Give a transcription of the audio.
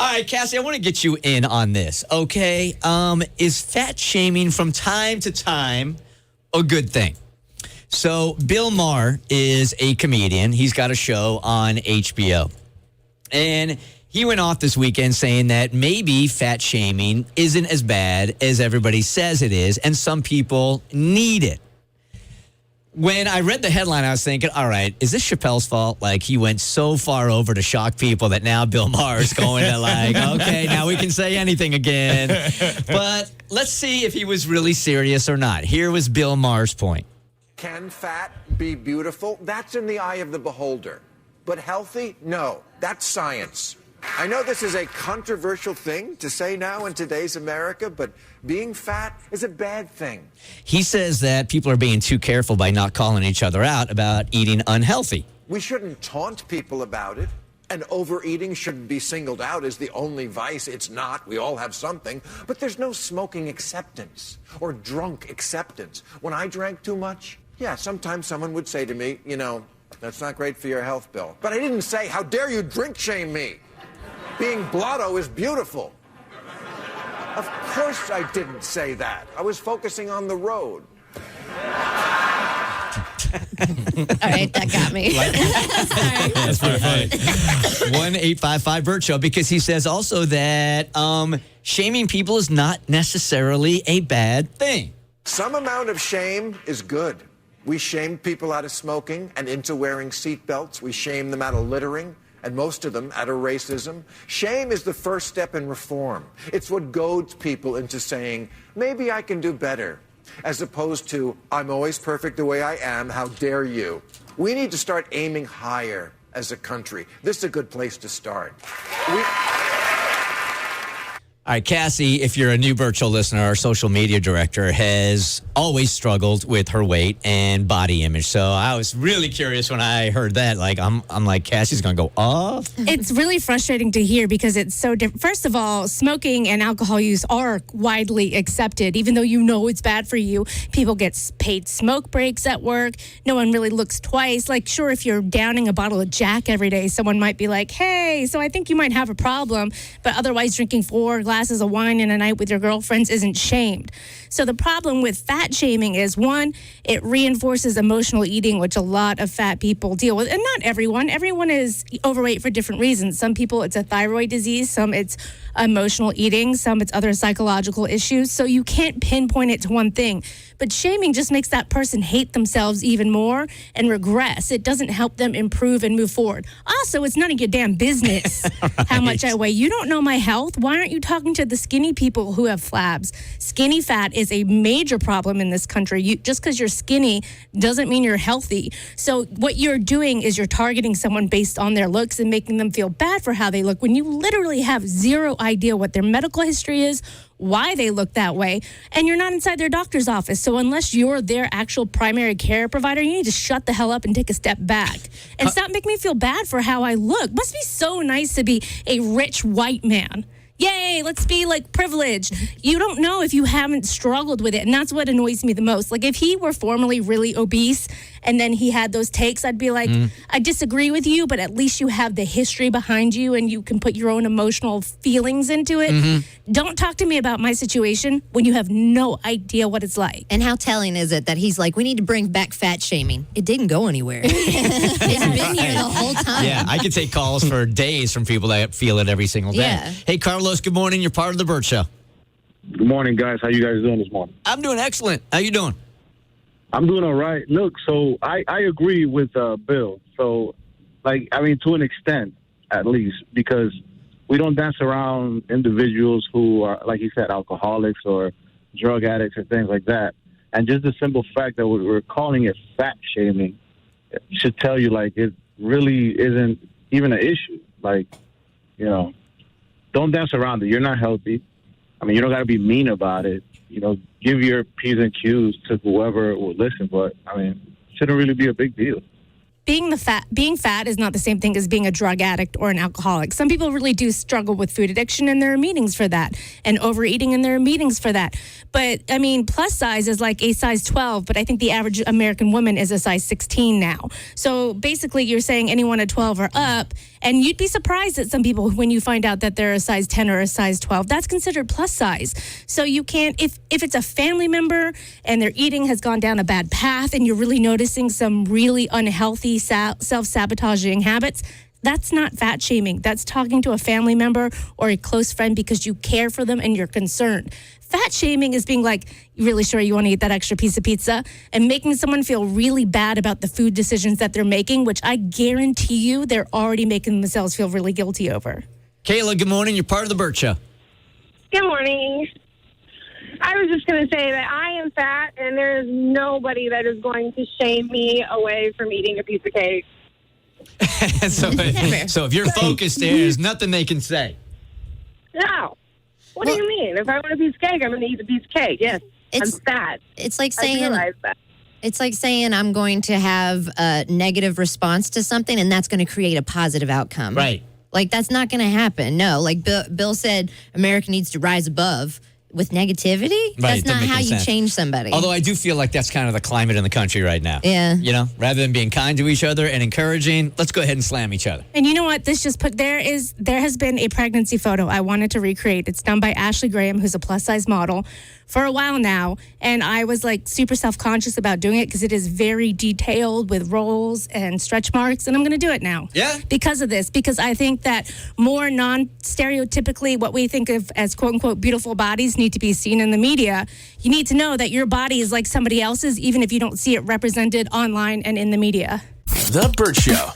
All right, Cassie, I want to get you in on this, okay? Is fat shaming from time to time a good thing? So Bill Maher is a comedian. He's got a show on HBO. And he went off this weekend saying that maybe fat shaming isn't as bad as everybody says it is, and some people need it. When I read the headline, I was thinking, all right, is this Chappelle's fault? Like, he went so far over to shock people that now Bill Maher is going to like, okay, now we can say anything again. But let's see if he was really serious or not. Here was Bill Maher's point. Can fat be beautiful? That's in the eye of the beholder. But healthy? No. That's science. I know this is a controversial thing to say now in today's America, but being fat is a bad thing. He says that people are being too careful by not calling each other out about eating unhealthy. We shouldn't taunt people about it, and overeating shouldn't be singled out as the only vice. It's not. We all have something. But there's no smoking acceptance or drunk acceptance. When I drank too much, yeah, sometimes someone would say to me, you know, that's not great for your health, Bill. But I didn't say, how dare you drink shame me? Being blotto is beautiful. Of course I didn't say that. I was focusing on the road. All right, that got me. That's pretty funny. 1-855-BERT show, because he says also that shaming people is not necessarily a bad thing. Some amount of shame is good. We shame people out of smoking and into wearing seatbelts. We shame them out of littering, and most of them out of racism. Shame is the first step in reform. It's what goads people into saying, maybe I can do better, as opposed to, I'm always perfect the way I am, how dare you. We need to start aiming higher as a country. This is a good place to start. All right, Cassie, if you're a new Bert Show listener, our social media director has always struggled with her weight and body image. So I was really curious when I heard that. Like, I'm like, Cassie's going to go off. It's really frustrating to hear because it's so different. First of all, smoking and alcohol use are widely accepted. Even though you know it's bad for you, people get paid smoke breaks at work. No one really looks twice. Like, sure, if you're downing a bottle of Jack every day, someone might be like, hey, so I think you might have a problem. But otherwise, drinking 4 glasses of wine in a night with your girlfriends isn't shamed. So the problem with fat shaming is, one, it reinforces emotional eating, which a lot of fat people deal with. And not everyone. Everyone is overweight for different reasons. Some people, it's a thyroid disease. Some, it's emotional eating. Some, it's other psychological issues. So you can't pinpoint it to one thing. But shaming just makes that person hate themselves even more and regress. It doesn't help them improve and move forward. Also, it's none of your damn business how much I weigh. You don't know my health. Why aren't you talking to the skinny people who have flabs? Skinny fat is a major problem in this country. Just because you're skinny doesn't mean you're healthy. So what you're doing is you're targeting someone based on their looks and making them feel bad for how they look when you literally have zero idea what their medical history is, why they look that way, and you're not inside their doctor's office. So unless you're their actual primary care provider, you need to shut the hell up and take a step back and stop making me feel bad for how I look. Must be so nice to be a rich white man. Yay, let's be like privileged. You don't know if you haven't struggled with it. And that's what annoys me the most. Like, if he were formerly really obese and then he had those takes, I'd be like, I disagree with you, but at least you have the history behind you and you can put your own emotional feelings into it. Don't talk to me about my situation when you have no idea what it's like. And how telling is it that he's like, we need to bring back fat shaming? It didn't go anywhere. It's been here the whole time. Yeah, I could take calls for days from people that feel it every single day. Yeah. Hey, Carlos, good morning. You're part of the Bert Show. Good morning, guys. How you guys doing this morning? I'm doing excellent. How you doing? I'm doing all right. Look, so I agree with Bill. So, like, I mean, to an extent, at least, because we don't dance around individuals who are, like he said, alcoholics or drug addicts or things like that. And just the simple fact that we're calling it fat shaming should tell you, like, it really isn't even an issue. Like, you know, don't dance around it. You're not healthy. I mean, you don't got to be mean about it. You know, give your P's and Q's to whoever will listen. But, I mean, it shouldn't really be a big deal. Being fat is not the same thing as being a drug addict or an alcoholic. Some people really do struggle with food addiction, and there are meetings for that, and overeating, and there are meetings for that. But, I mean, plus size is like a size 12, but I think the average American woman is a size 16 now. So basically, you're saying anyone at 12 or up, And you'd be surprised at some people when you find out that they're a size 10 or a size 12. That's considered plus size. So you can't, if it's a family member and their eating has gone down a bad path and you're really noticing some really unhealthy self-sabotaging habits, that's not fat shaming. That's talking to a family member or a close friend because you care for them and you're concerned. Fat shaming is being like, you really sure you want to eat that extra piece of pizza? And making someone feel really bad about the food decisions that they're making, which I guarantee you they're already making themselves feel really guilty over. Kayla, good morning. You're part of the Bert Show. Good morning. I was just going to say that I am fat, and there is nobody that is going to shame me away from eating a piece of cake. so if you're focused there's nothing they can say. No. What do you mean? If I want a piece of cake, I'm going to eat a piece of cake. Yes, I'm fat. It's like I saying realize that. it's like saying I'm going to have a negative response to something, and that's going to create a positive outcome. Right. Like, that's not going to happen. No. Like Bill said, America needs to rise above with negativity. Right, That's not how you change somebody. Although I do feel like that's kind of the climate in the country right now. Yeah. You know, rather than being kind to each other and encouraging, let's go ahead and slam each other. And you know what? This just put there has been a pregnancy photo I wanted to recreate. It's done by Ashley Graham, who's a plus size model, for a while now. And I was like super self-conscious about doing it because it is very detailed with rolls and stretch marks. And I'm going to do it now. Yeah. Because of this, because I think that more non-stereotypically what we think of as quote unquote beautiful bodies need to be seen in the media. You need to know that your body is like somebody else's, even if you don't see it represented online and in the media. The Bert Show.